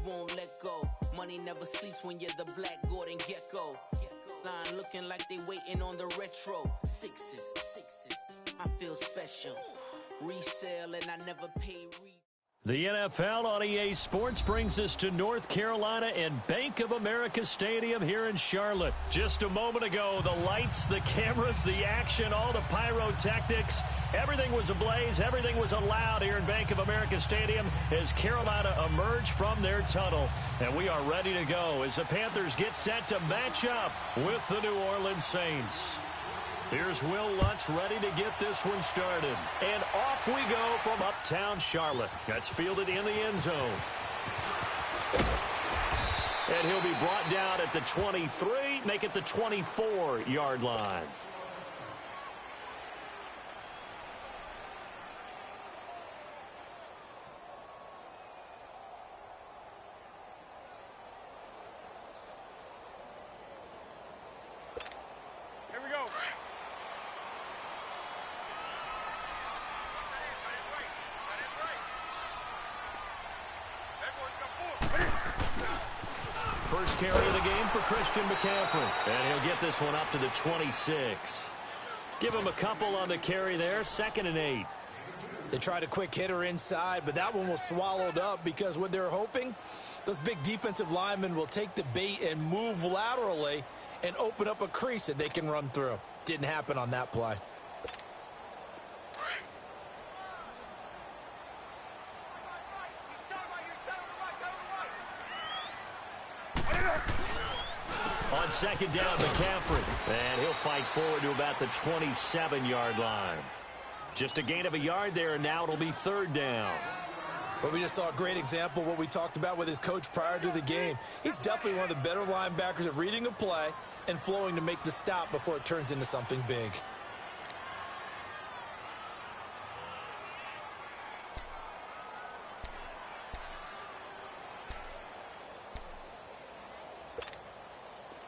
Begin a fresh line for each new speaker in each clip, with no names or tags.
won't let go. Money never sleeps when you're the Black Gordon Gecko. Line looking like they waiting on the retro. Sixes, I feel special. Resale and I never pay
The NFL on EA Sports brings us to North Carolina and Bank of America Stadium here in Charlotte. Just a moment ago, the lights, the cameras, the action, all the pyrotechnics, everything was ablaze, everything was allowed here in Bank of America Stadium as Carolina emerged from their tunnel. And we are ready to go as the Panthers get set to match up with the New Orleans Saints. Here's Will Lutz ready to get this one started. And off we go from uptown Charlotte. That's fielded in the end zone. And he'll be brought down at the 23, make it the 24-yard line. First carry of the game for Christian McCaffrey. And he'll get this one up to the 26. Give him a couple on the carry there. 2nd and 8.
They tried a quick hitter inside, but that one was swallowed up because what they're hoping, those big defensive linemen will take the bait and move laterally and open up a crease that they can run through. Didn't happen on that play.
On 2nd down, McCaffrey. And he'll fight forward to about the 27-yard line. Just a gain of a yard there, and now it'll be 3rd down.
But we just saw a great example of what we talked about with his coach prior to the game. He's definitely one of the better linebackers at reading a play and flowing to make the stop before it turns into something big.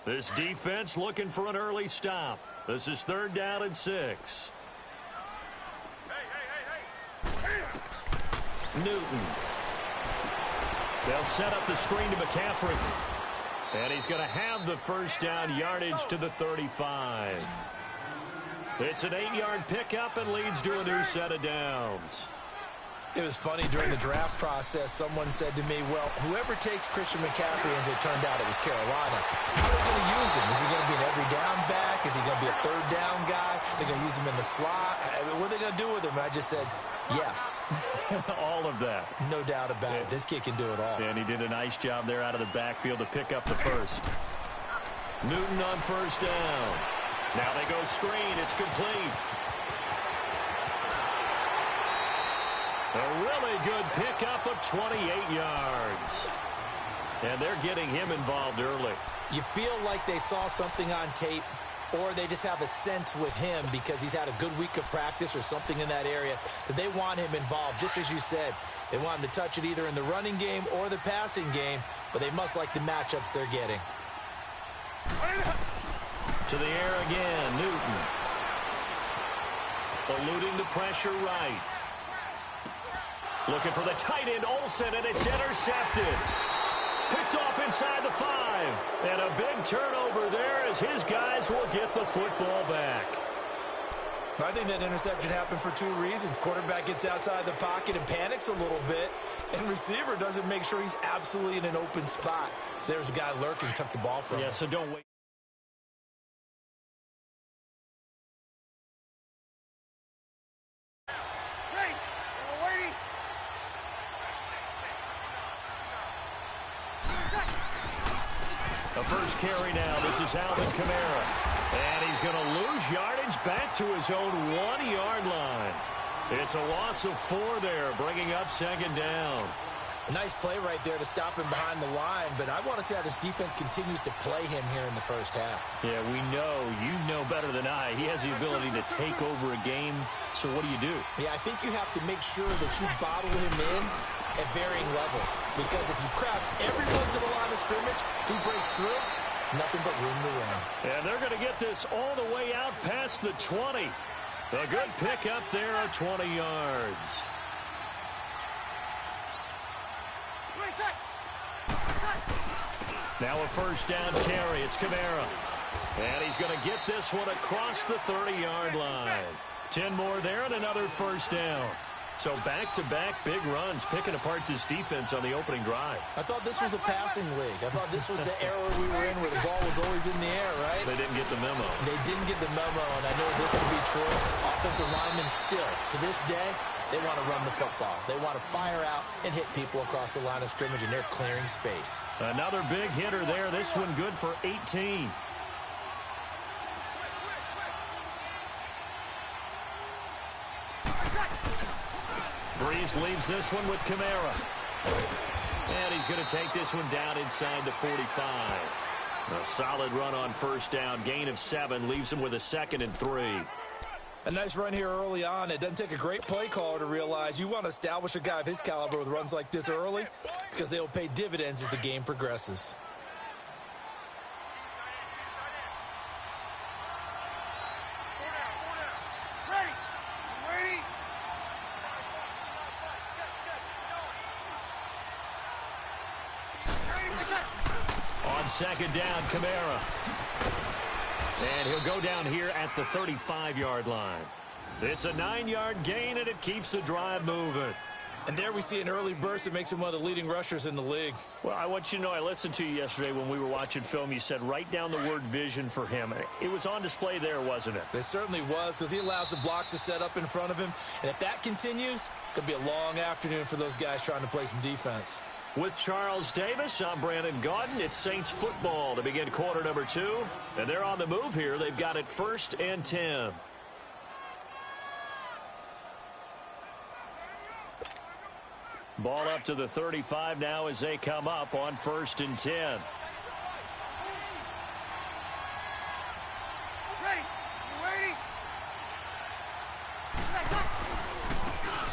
This defense looking for an early stop. This is 3rd down and 6. Newton. They'll set up the screen to McCaffrey. And he's going to have the first down yardage to the 35. It's an 8-yard pickup and leads to a new set of downs.
It was funny during the draft process, someone said to me, well, whoever takes Christian McCaffrey, as it turned out it was Carolina, how are they going to use him? Is he going to be an every down back? Is he going to be a 3rd down guy? They're going to use him in the slot? I mean, what are they going to do with him? And I just said, yes.
All of that.
No doubt about it. This kid can do it all.
And he did a nice job there out of the backfield to pick up the first. Newton on 1st down. Now they go screen. It's complete. A really good pickup of 28 yards. And they're getting him involved early.
You feel like they saw something on tape, or they just have a sense with him because he's had a good week of practice or something in that area that they want him involved. Just as you said, they want him to touch it either in the running game or the passing game, but they must like the matchups they're getting.
To the air again, Newton. Eluding the pressure right. Looking for the tight end, Olsen, and it's intercepted. Picked off inside the 5. And a big turnover there as his guys will get the football back.
I think that interception happened for 2 reasons. Quarterback gets outside the pocket and panics a little bit, and receiver doesn't make sure he's absolutely in an open spot. So there's a guy lurking, took the ball from him.
Yeah, so don't wait. The first carry now. This is Alvin Kamara. And he's going to lose yardage back to his own 1-yard line. It's a loss of 4 there, bringing up 2nd down.
A nice play right there to stop him behind the line, but I want to see how this defense continues to play him here in the first half.
Yeah, we know. You know better than I. He has the ability to take over a game. So what do?
Yeah, I think you have to make sure that you bottle him in at varying levels. Because if you crowd everyone to the line of scrimmage, if he breaks through, it's nothing but room to run.
And they're going to get this all the way out past the 20. A good pickup there at 20 yards. Now a first down carry. It's Kamara. And he's going to get this one across the 30-yard line. 10 more there and another first down. So back-to-back big runs, picking apart this defense on the opening drive.
I thought this was a passing league. I thought this was the era we were in where the ball was always in the air, right?
They didn't get the memo.
They didn't get the memo, and I know this to be true. Offensive linemen still, to this day, they want to run the football. They want to fire out and hit people across the line of scrimmage, and they're clearing space.
Another big hitter there. This one good for 18. Breeze leaves this one with Kamara. And he's going to take this one down inside the 45. A solid run on first down. Gain of 7 leaves him with a 2nd and 3.
A nice run here early on. It doesn't take a great play caller to realize you want to establish a guy of his caliber with runs like this early because they will pay dividends as the game progresses.
On second down, Kamara. And he'll go down here at the 35-yard line. It's a 9-yard gain, and it keeps the drive moving.
And there we see an early burst that makes him one of the leading rushers in the league.
Well, I want you to know, I listened to you yesterday when we were watching film. You said write down the word vision for him. It was on display there, wasn't it?
It certainly was, because he allows the blocks to set up in front of him. And if that continues, it could be a long afternoon for those guys trying to play some defense.
With Charles Davis, I'm Brandon Gaudin. It's Saints football to begin quarter number 2. And they're on the move here. They've got it 1st and 10. Ball up to the 35 now as they come up on 1st and 10.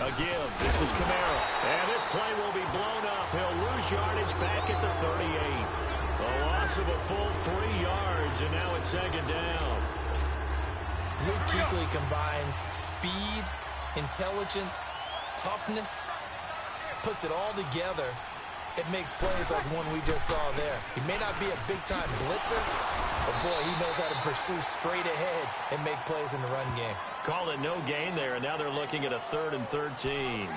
A give. This is Kamara. And this play will be blown up. He'll lose yardage back at the 38. A loss of a full 3 yards, and now it's 2nd down.
Luke Kuechly combines speed, intelligence, toughness, puts it all together. It makes plays like one we just saw there. He may not be a big-time blitzer, but, boy, he knows how to pursue straight ahead and make plays in the run game.
Call it no gain there, and now they're looking at a 3rd and 13.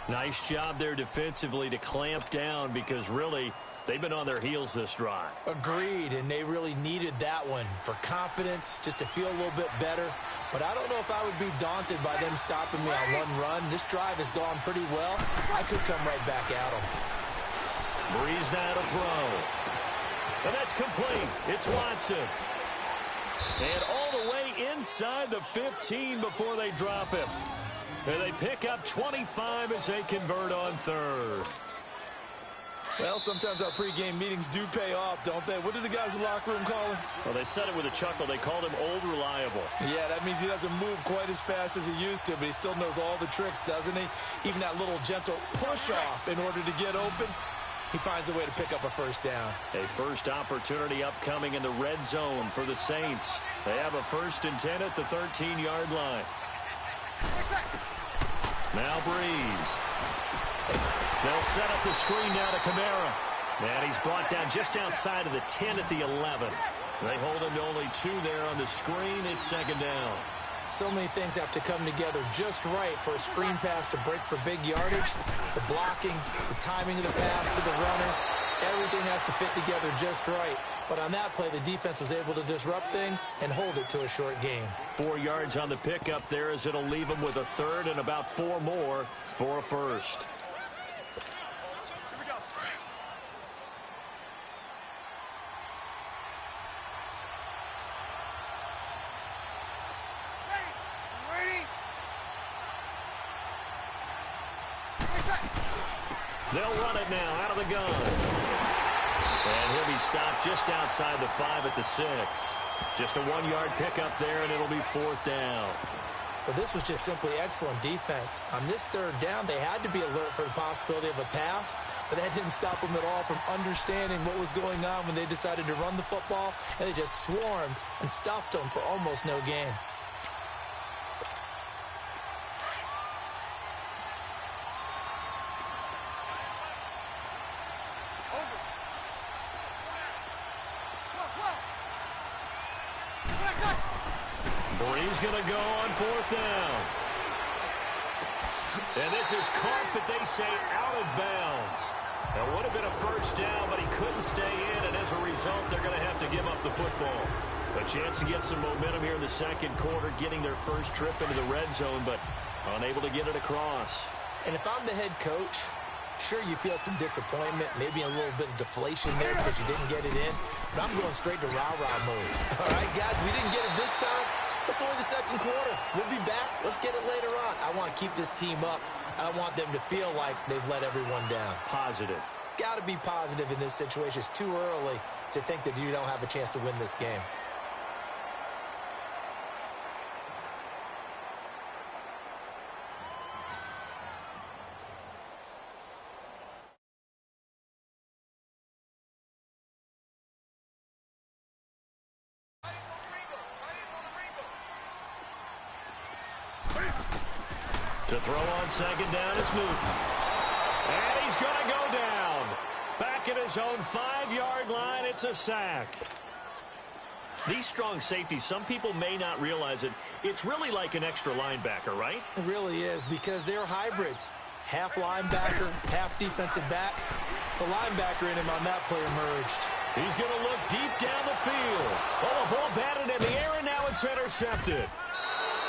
Nice job there defensively to clamp down because, really, they've been on their heels this drive.
Agreed, and they really needed that one for confidence, just to feel a little bit better. But I don't know if I would be daunted by them stopping me on one run. This drive has gone pretty well. I could come right back at them.
Breeze now to throw. And that's complete. It's Watson. And all the way inside the 15 before they drop him. And they pick up 25 as they convert on 3rd.
Well, sometimes our pregame meetings do pay off, don't they? What do the guys in the locker room call him?
Well, they said it with a chuckle. They called him Old Reliable.
Yeah, that means he doesn't move quite as fast as he used to, but he still knows all the tricks, doesn't he? Even that little gentle push-off in order to get open, he finds a way to pick up a first down.
A first opportunity upcoming in the red zone for the Saints. They have a 1st and 10 at the 13-yard line. Now Breeze. They'll set up the screen now to Kamara. And he's brought down just outside of the 10 at the 11. They hold him to only 2 there on the screen. It's 2nd down.
So many things have to come together just right for a screen pass to break for big yardage. The blocking, the timing of the pass to the runner, everything has to fit together just right. But on that play, the defense was able to disrupt things and hold it to a short game.
4 yards on the pickup there as it'll leave him with a 3rd and about 4 more for a 1st. They'll run it now out of the gun. And he'll be stopped just outside the 5 at the 6. Just a 1-yard pickup there, and it'll be 4th down.
But this was just simply excellent defense. On this 3rd down, they had to be alert for the possibility of a pass, but that didn't stop them at all from understanding what was going on when they decided to run the football, and they just swarmed and stuffed them for almost no gain.
Breeze going to go on 4th down. And this is caught, but they say out of bounds. That would have been a first down, but he couldn't stay in, and as a result, they're going to have to give up the football. A chance to get some momentum here in the second quarter, getting their first trip into the red zone, but unable to get it across.
And if I'm the head coach, sure, you feel some disappointment, maybe a little bit of deflation there because you didn't get it in, but I'm going straight to rah-rah mode. All right, guys, we didn't get it this time. It's only the second quarter. We'll be back. Let's get it later on. I want to keep this team up. I don't want them to feel like they've let everyone down.
Positive.
Got to be positive in this situation. It's too early to think that you don't have a chance to win this game.
To throw on second down is Newton. And he's going to go down. Back at his own 5-yard line, it's a sack. These strong safeties, some people may not realize it. It's really like an extra linebacker, right?
It really is, because they're hybrids. Half linebacker, half defensive back. The linebacker in him on that play emerged.
He's going to look deep down the field. Oh, a ball batted in the air, and now it's intercepted.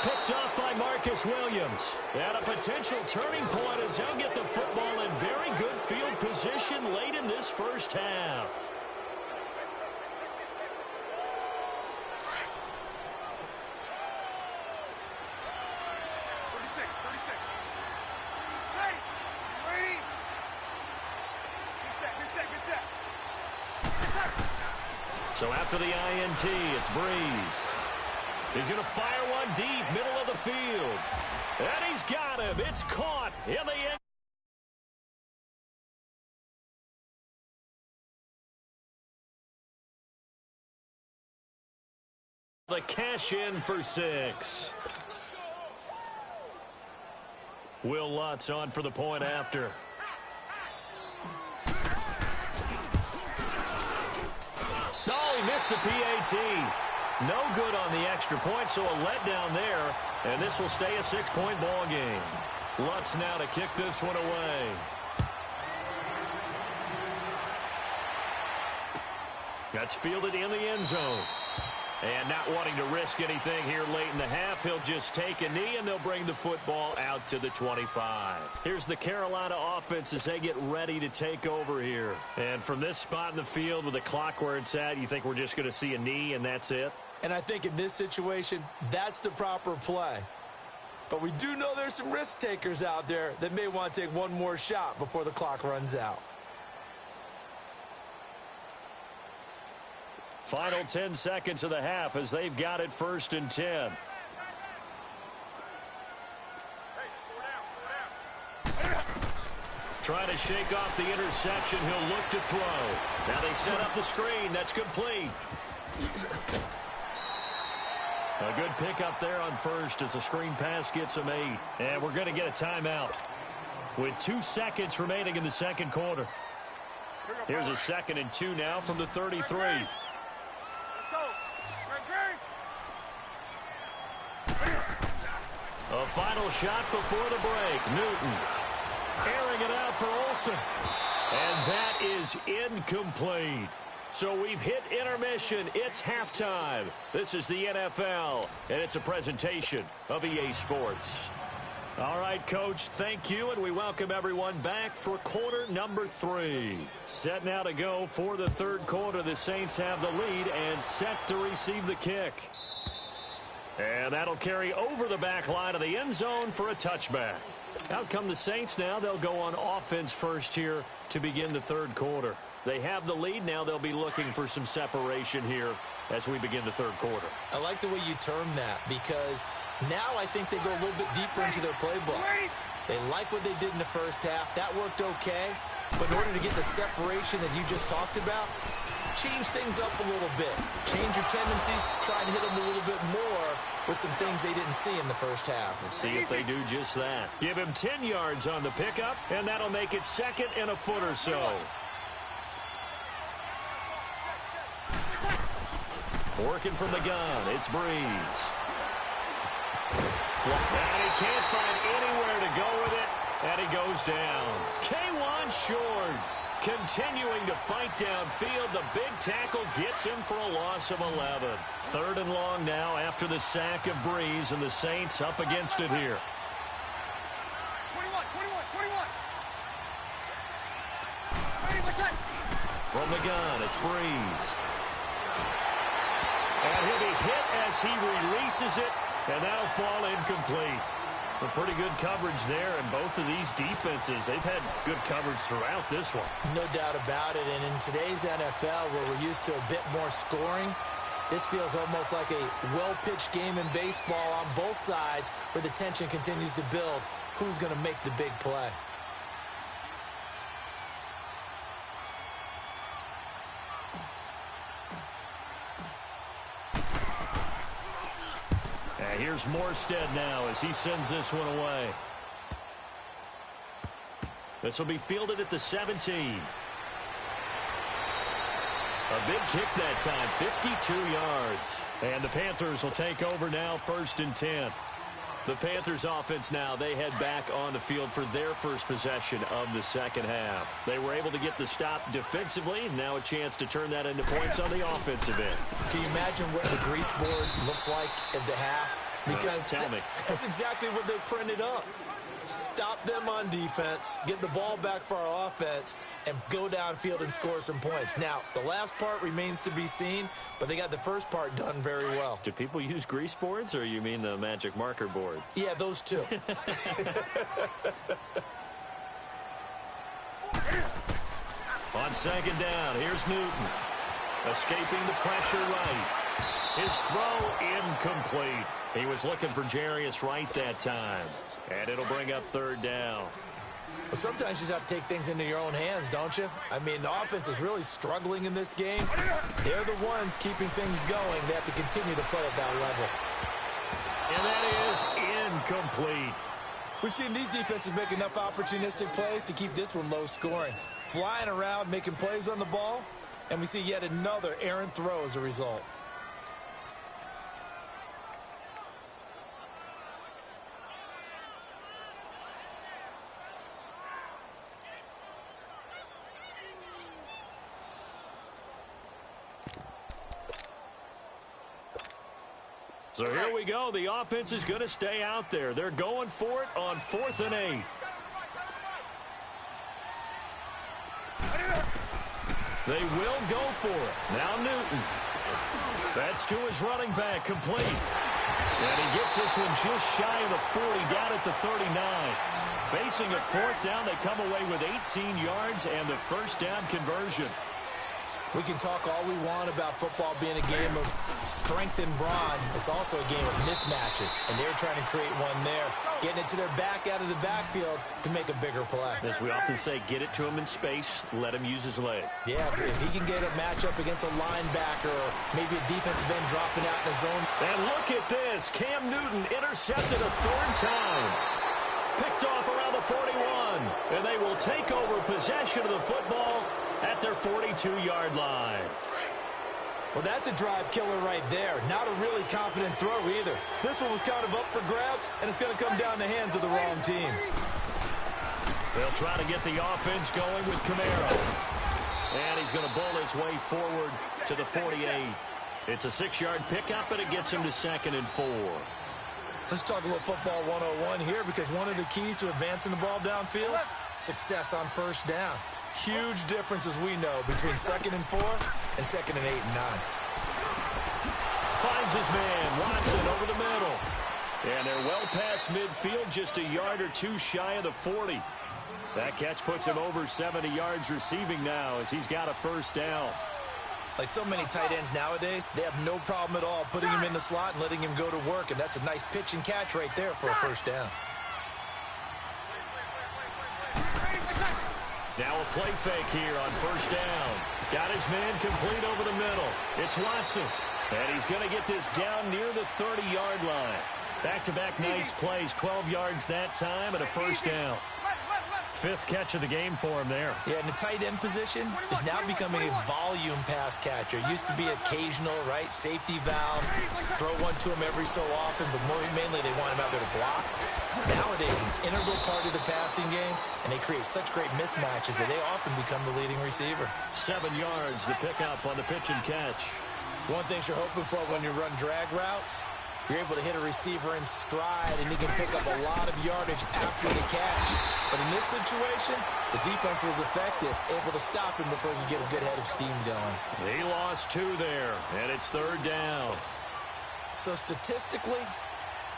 Picked off by Marcus Williams. And a potential turning point as they'll get the football in very good field position late in this first half. So after the INT, it's Breeze. He's going to fire one deep, middle of the field. And he's got him. It's caught in the end. The cash in for 6. Will Lutz on for the point after. Oh, he missed the PAT. No good on the extra point, so a letdown there, and this will stay a 6-point ball game. Lutz now to kick this one away. That's fielded in the end zone. And not wanting to risk anything here late in the half, he'll just take a knee, and they'll bring the football out to the 25. Here's the Carolina offense as they get ready to take over here. And from this spot in the field with the clock where it's at, you think we're just going to see a knee and that's it?
And I think in this situation, that's the proper play. But we do know there's some risk takers out there that may want to take one more shot before the clock runs out.
Final 10 seconds of the half as they've got it 1st and 10. Trying to shake off the interception. He'll look to throw. Now they set up the screen. That's complete. A good pickup there on first as the screen pass gets him 8. And we're going to get a timeout with 2 seconds remaining in the second quarter. Here's a 2nd and 2 now from the 33. A final shot before the break. Newton airing it out for Olsen. And that is incomplete. So we've hit intermission. It's halftime. This is the NFL, and it's a presentation of EA Sports. All right, Coach, thank you, and we welcome everyone back for quarter number 3. Set now to go for the third quarter. The Saints have the lead and set to receive the kick. And that'll carry over the back line of the end zone for a touchback. Out come the Saints now. They'll go on offense first here to begin the third quarter. They have the lead. Now they'll be looking for some separation here as we begin the third quarter.
I like the way you term that because now I think they go a little bit deeper into their playbook. They like what they did in the first half. That worked okay. But in order to get the separation that you just talked about, change things up a little bit. Change your tendencies. Try and hit them a little bit more with some things they didn't see in the first half.
Let's see if they do just that. Give him 10 yards on the pickup, and that'll make it 2nd and a foot or so. Working from the gun, it's Breeze. And he can't find anywhere to go with it, and he goes down. K1 Short continuing to fight downfield. The big tackle gets him for a loss of 11. 3rd and long now after the sack of Breeze, and the Saints up against it here.
21.
From the gun, it's Breeze. And he'll be hit as he releases it, and that'll fall incomplete. A pretty good coverage there, and both of these defenses, they've had good coverage throughout this one.
No doubt about it, and in today's NFL, where we're used to a bit more scoring, this feels almost like a well-pitched game in baseball on both sides, where the tension continues to build. Who's going to make the big play?
Here's Morstead now as he sends this one away. This will be fielded at the 17. A big kick that time, 52 yards. And the Panthers will take over now, 1st and 10. The Panthers offense now, they head back on the field for their first possession of the second half. They were able to get the stop defensively, and now a chance to turn that into points on the offensive end.
Can you imagine what the grease board looks like at the half? Because
tell me.
That's exactly what they printed up. Stop them on defense, get the ball back for our offense, and go downfield and score some points. Now, the last part remains to be seen, but they got the first part done very well.
Do people use grease boards, or you mean the magic marker boards?
Yeah, those two.
On 2nd down, here's Newton. Escaping the pressure right. His throw incomplete. He was looking for Jarius Wright that time. And it'll bring up 3rd down.
Well, sometimes you just have to take things into your own hands, don't you? I mean, the offense is really struggling in this game. They're the ones keeping things going. They have to continue to play at that level.
And that is incomplete.
We've seen these defenses make enough opportunistic plays to keep this one low scoring. Flying around, making plays on the ball, and we see yet another errant throw as a result.
So here we go. The offense is going to stay out there. They're going for it on 4th and 8. They will go for it. Now Newton. That's to his running back, complete. And he gets this one just shy of the 40, down at the 39. Facing a 4th down, they come away with 18 yards and the 1st down conversion.
We can talk all we want about football being a game of strength and brawn. It's also a game of mismatches, and they're trying to create one there, getting it to their back out of the backfield to make a bigger play.
As we often say, get it to him in space, let him use his leg.
Yeah, if he can get a matchup against a linebacker or maybe a defensive end dropping out in the zone.
And look at this. Cam Newton intercepted a 3rd time. Picked off around the 41, and they will take over possession of the football at their 42-yard line.
Well, that's a drive killer right there. Not a really confident throw either. This one was kind of up for grabs, and it's going to come down the hands of the wrong team.
They'll try to get the offense going with Camaro. And he's going to bull his way forward to the 48. It's a 6-yard pickup, and it gets him to 2nd and 4.
Let's talk a little football 101 here, because one of the keys to advancing the ball downfield, success on 1st down. Huge difference, as we know, between 2nd and 4 and 2nd and 8 and 9.
Finds his man, Watson, over the middle. And they're well past midfield, just a yard or two shy of the 40. That catch puts him over 70 yards receiving now as he's got a 1st down.
Like so many tight ends nowadays, they have no problem at all putting him in the slot and letting him go to work, and that's a nice pitch and catch right there for a 1st down.
Now a play fake here on 1st down. Got his man complete over the middle. It's Watson. And he's going to get this down near the 30-yard line. Back-to-back nice plays, 12 yards that time and a 1st down. fifth catch of the game for him there.
Yeah, and the tight end position is now becoming a volume pass catcher. It used to be occasional, right? Safety valve, throw one to him every so often, but mainly they want him out there to block. Nowadays, an integral part of the passing game, and they create such great mismatches that they often become the leading receiver.
7 yards, the pickup on the pitch and catch.
One thing you're hoping for when you run drag routes, you're able to hit a receiver in stride, and he can pick up a lot of yardage after the catch. But in this situation, the defense was effective, able to stop him before he could get a good head of steam going.
He lost 2 there, and it's 3rd down.
So statistically,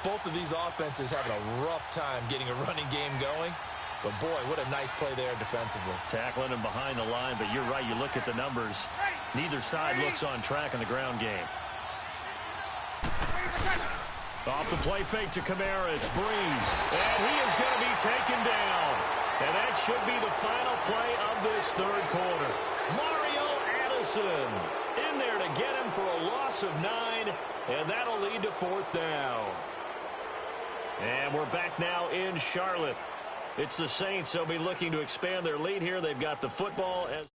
both of these offenses having a rough time getting a running game going. But, boy, what a nice play there defensively.
Tackling him behind the line, but you're right. You look at the numbers. Neither side looks on track in the ground game. Off the play fake to Kamara, it's Breeze. And he is going to be taken down. And that should be the final play of this 3rd quarter. Mario Addison in there to get him for a loss of 9. And that'll lead to 4th down. And we're back now in Charlotte. It's the Saints. They'll be looking to expand their lead here. They've got the football as...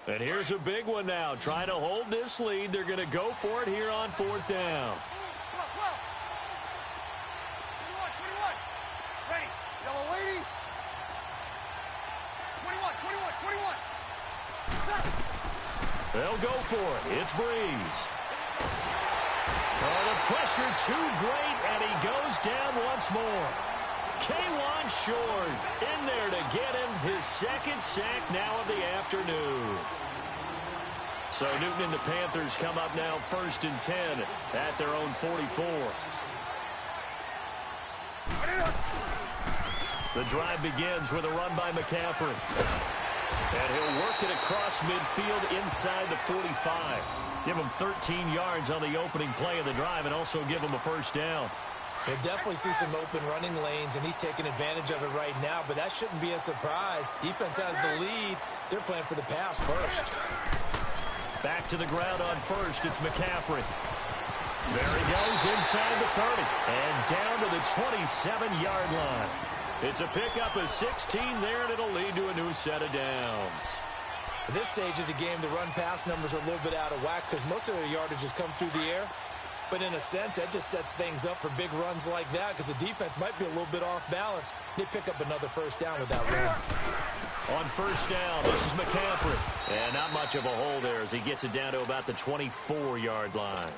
And here's a big one now. Trying to hold this lead. They're going to go for it here on 4th down.
21. Ready. Yellow lady. 21.
They'll go for it. It's Breeze. Oh, the pressure too great, and he goes down once more. K'Wan Short in there to get him his 2nd sack now of the afternoon. So Newton and the Panthers come up now 1st and 10 at their own 44. The drive begins with a run by McCaffrey. And he'll work it across midfield inside the 45. Give him 13 yards on the opening play of the drive and also give him a 1st down.
You'll definitely see some open running lanes, and he's taking advantage of it right now, but that shouldn't be a surprise. Defense has the lead. They're playing for the pass first.
Back to the ground on 1st. It's McCaffrey. There he goes inside the 30 and down to the 27-yard line. It's a pickup of 16 there, and it'll lead to a new set of downs.
At this stage of the game, the run-pass numbers are a little bit out of whack because most of their yardage has come through the air. But in a sense, that just sets things up for big runs like that because the defense might be a little bit off balance. They pick up another 1st down with that run.
On 1st down, this is McCaffrey. And not much of a hole there as he gets it down to about the 24-yard line.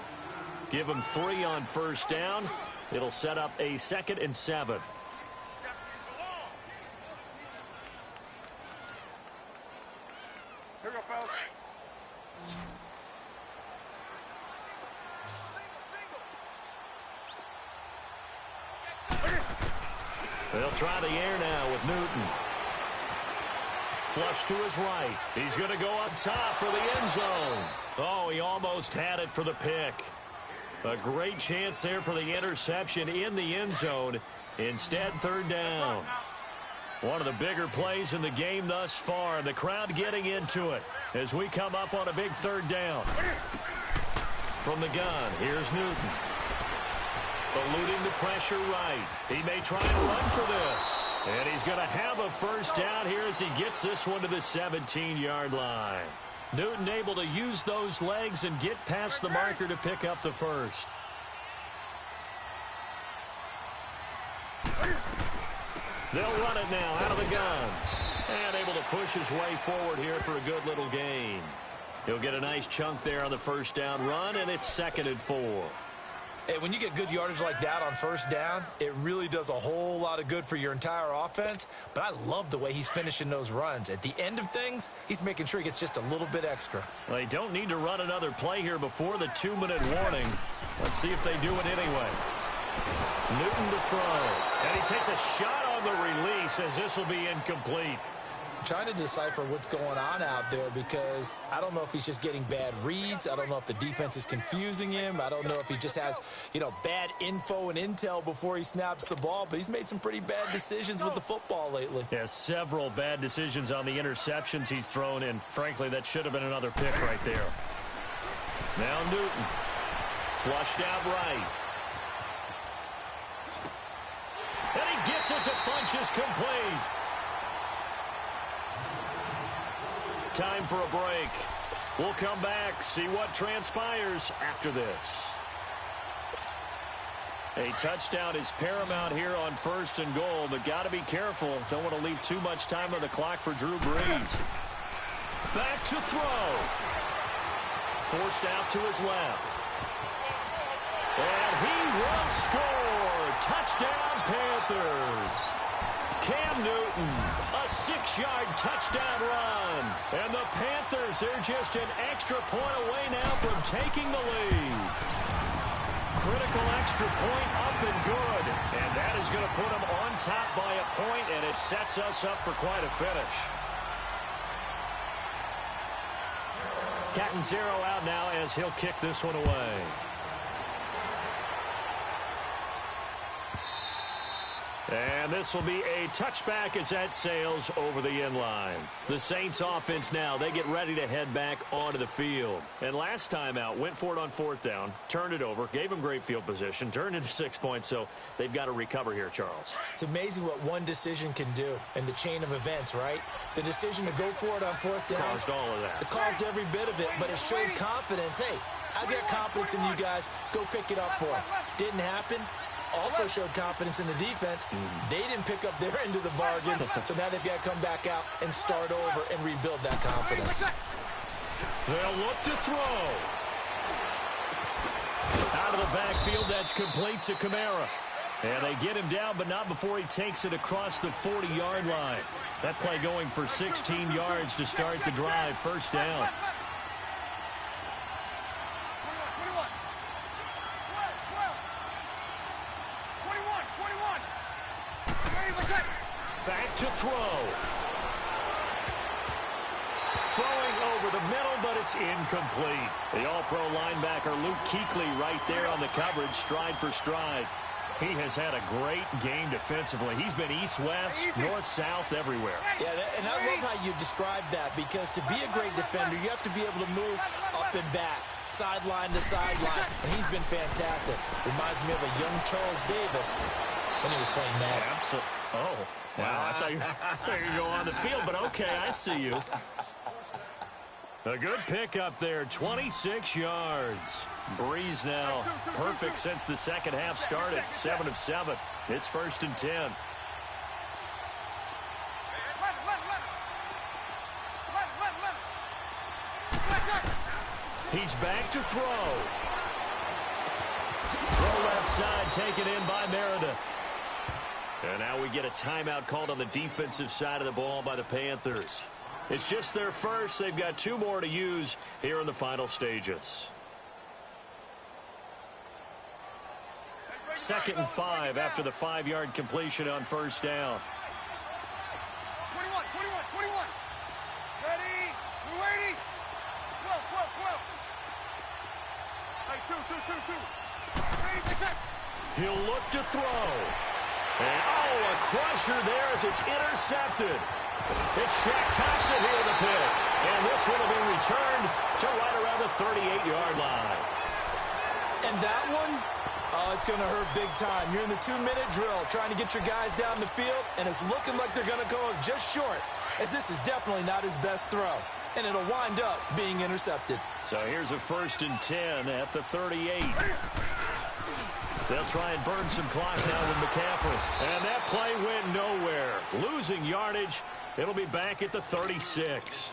Give him 3 on 1st down. It'll set up a 2nd and 7.
Here we go, fellas.
They'll try the air now with Newton. Flush to his right. He's going to go up top for the end zone. Oh, he almost had it for the pick. A great chance there for the interception in the end zone. Instead, 3rd down. One of the bigger plays in the game thus far. The crowd getting into it as we come up on a big 3rd down. From the gun, here's Newton. Eluding the pressure right. He may try and run for this. And he's going to have a 1st down here as he gets this one to the 17-yard line. Newton able to use those legs and get past the marker to pick up the 1st. They'll run it now out of the gun. And able to push his way forward here for a good little gain. He'll get a nice chunk there on the 1st down run, and it's 2nd and 4.
Hey, when you get good yardage like that on 1st down, it really does a whole lot of good for your entire offense. But I love the way he's finishing those runs. At the end of things, he's making sure he gets just a little bit extra.
They don't need to run another play here before the 2-minute warning. Let's see if they do it anyway. Newton to throw. And he takes a shot on the release as this will be incomplete.
Trying to decipher what's going on out there because I don't know if he's just getting bad reads. I don't know if the defense is confusing him. I don't know if he just has, bad info and intel before he snaps the ball. But he's made some pretty bad decisions with the football lately.
Yeah, several bad decisions on the interceptions he's thrown, and frankly, that should have been another pick right there. Now Newton, flushed out right. And he gets it to Funchess complete. Time for a break. We'll come back, see what transpires after this. A touchdown is paramount here on 1st and goal, but got to be careful. Don't want to leave too much time on the clock for Drew Brees. Back to throw. Forced out to his left. And he will score. Touchdown, Panthers. Cam Newton, a 6-yard touchdown run. And the Panthers, they're just an extra point away now from taking the lead. Critical extra point up and good. And that is going to put them on top by a point, and it sets us up for quite a finish. Catanzaro out now as he'll kick this one away. And this will be a touchback as that sails over the end line. The Saints offense now, they get ready to head back onto the field. And last time out, went for it on 4th down, turned it over, gave them great field position, turned into 6 points, so they've got to recover here, Charles.
It's amazing what one decision can do in the chain of events, right? The decision to go for it on 4th down.
Caused all of that.
It caused every bit of it, but it showed confidence. Hey, I've got confidence in you guys. Go pick it up for it. Didn't happen. Also showed confidence in the defense. They didn't pick up their end of the bargain, so now they've got to come back out and start over and rebuild that confidence.
They'll look to throw. Out of the backfield, that's complete to Kamara. And they get him down, but not before he takes it across the 40-yard line. That play going for 16 yards to start the drive, 1st down. Back to throw. Throwing over the middle, but it's incomplete. The all-pro linebacker Luke Kuechly right there on the coverage, stride for stride. He has had a great game defensively. He's been east-west, north-south, everywhere.
Yeah, and I love how you described that, because to be a great defender, you have to be able to move up and back, sideline to sideline, and he's been fantastic. Reminds me of a young Charles Davis when he was playing Madden.
Absolutely. Oh, wow. I thought you were going to go on the field, but okay, I see you. A good pick up there, 26 yards. Breeze now perfect since the second half started, 7 of 7. It's 1st and 10. He's back to throw. Throw left side, taken in by Meredith. And now we get a timeout called on the defensive side of the ball by the Panthers. It's just their first. They've got 2 more to use here in the final stages. 2nd and 5 after the 5-yard completion on 1st down.
21. Ready? We're waiting. 12. Hey, 2. Ready, take check.
He'll look to throw. And, a crusher there as it's intercepted. It's Shaq Thompson here in the pick. And this one will be returned to right around the 38-yard line.
And that one, it's going to hurt big time. You're in the 2-minute drill trying to get your guys down the field, and it's looking like they're going to go just short, as this is definitely not his best throw. And it'll wind up being intercepted.
So here's a 1st and 10 at the 38. They'll try and burn some clock now with McCaffrey. And that play went nowhere. Losing yardage. It'll be back at the 36.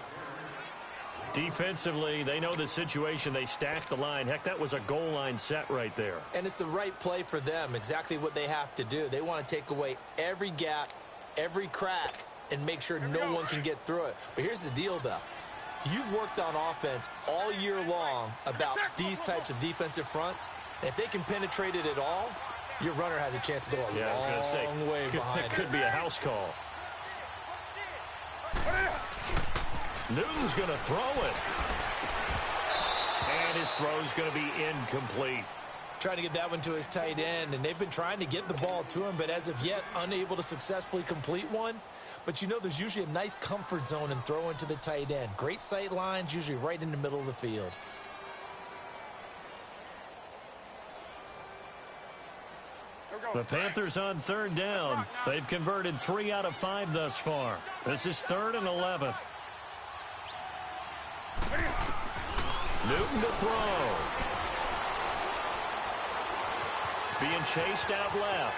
Defensively, they know the situation. They stacked the line. Heck, that was a goal line set right there.
And it's the right play for them, exactly what they have to do. They want to take away every gap, every crack, and make sure no one can get through it. But here's the deal, though. You've worked on offense all year long about these types of defensive fronts. And if they can penetrate it at all, your runner has a chance to go a long way behind.
It could be a house call.
Put it
Newton's going to throw it. And his throw's going to be incomplete.
Trying to get that one to his tight end, and they've been trying to get the ball to him, but as of yet, unable to successfully complete one. But you know, there's usually a nice comfort zone in throwing to the tight end. Great sight lines, usually right in the middle of the field.
The Panthers on third down. They've converted 3 out of 5 thus far. This is 3rd and 11. Newton to throw. Being chased out left.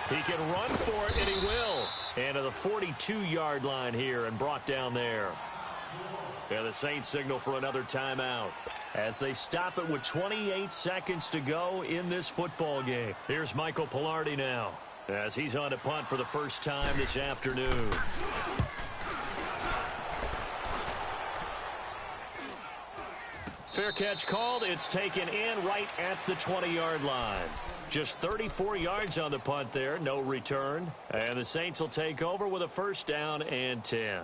He can run for it, and he will. And to the 42-yard line here and brought down there. And the Saints signal for another timeout as they stop it with 28 seconds to go in this football game. Here's Michael Pilardi now as he's on to punt for the first time this afternoon. Fair catch called. It's taken in right at the 20-yard line. Just 34 yards on the punt there. No return. And the Saints will take over with a 1st down and 10.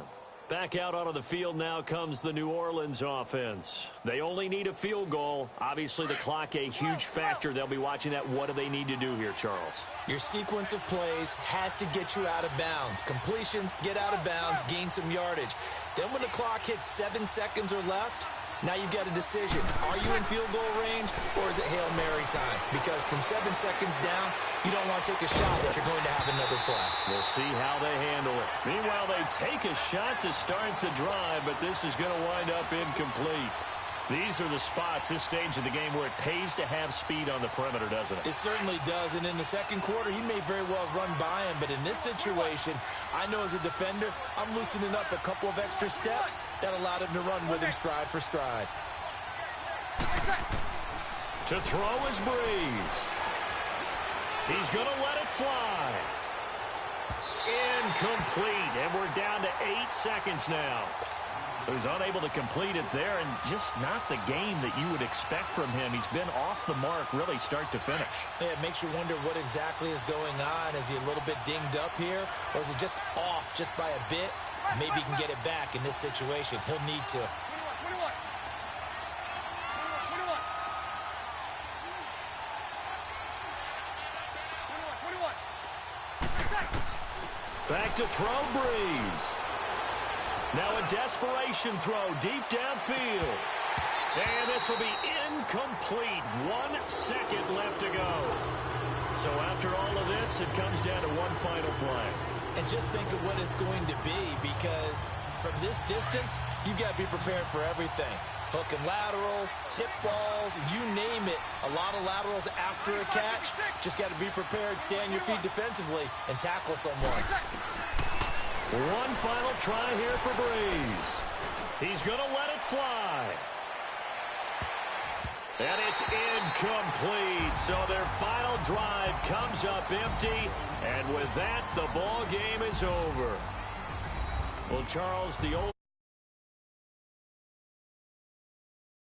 Back out onto the field now comes the New Orleans offense. They only need a field goal. Obviously, the clock a huge factor. They'll be watching that. What do they need to do here, Charles?
Your sequence of plays has to get you out of bounds. Completions, get out of bounds, gain some yardage. Then when the clock hits 7 seconds or left, now you've got a decision. Are you in field goal range, or is it Hail Mary time? Because from 7 seconds down, you don't want to take a shot that you're going to have another play.
We'll see how they handle it. Meanwhile, they take a shot to start the drive, but this is going to wind up incomplete. These are the spots, this stage of the game, where it pays to have speed on the perimeter, doesn't it?
It certainly does, and in the second quarter, he may very well run by him, but in this situation, I know as a defender, I'm loosening up a couple of extra steps that allowed him to run with him stride for stride.
To throw is Breeze. He's going to let it fly. Incomplete, and we're down to 8 seconds now. So he's unable to complete it there, and just not the game that you would expect from him. He's been off the mark, really, start to finish.
Yeah, it makes you wonder what exactly is going on. Is he a little bit dinged up here, or is it just off just by a bit? Maybe he can get it back in this situation. He'll need to.
21.
Back to throw, Breeze. Now a desperation throw deep downfield. And this will be incomplete. 1 second left to go. So after all of this, it comes down to one final play.
And just think of what it's going to be, because from this distance, you've got to be prepared for everything. Hook and laterals, tip balls, you name it. A lot of laterals after a catch. Just got to be prepared, stay on your feet defensively, and tackle someone.
One final try here for Breeze. He's going to let it fly. And it's incomplete. So their final drive comes up empty. And with that, the ball game is over. Well, Charles, the old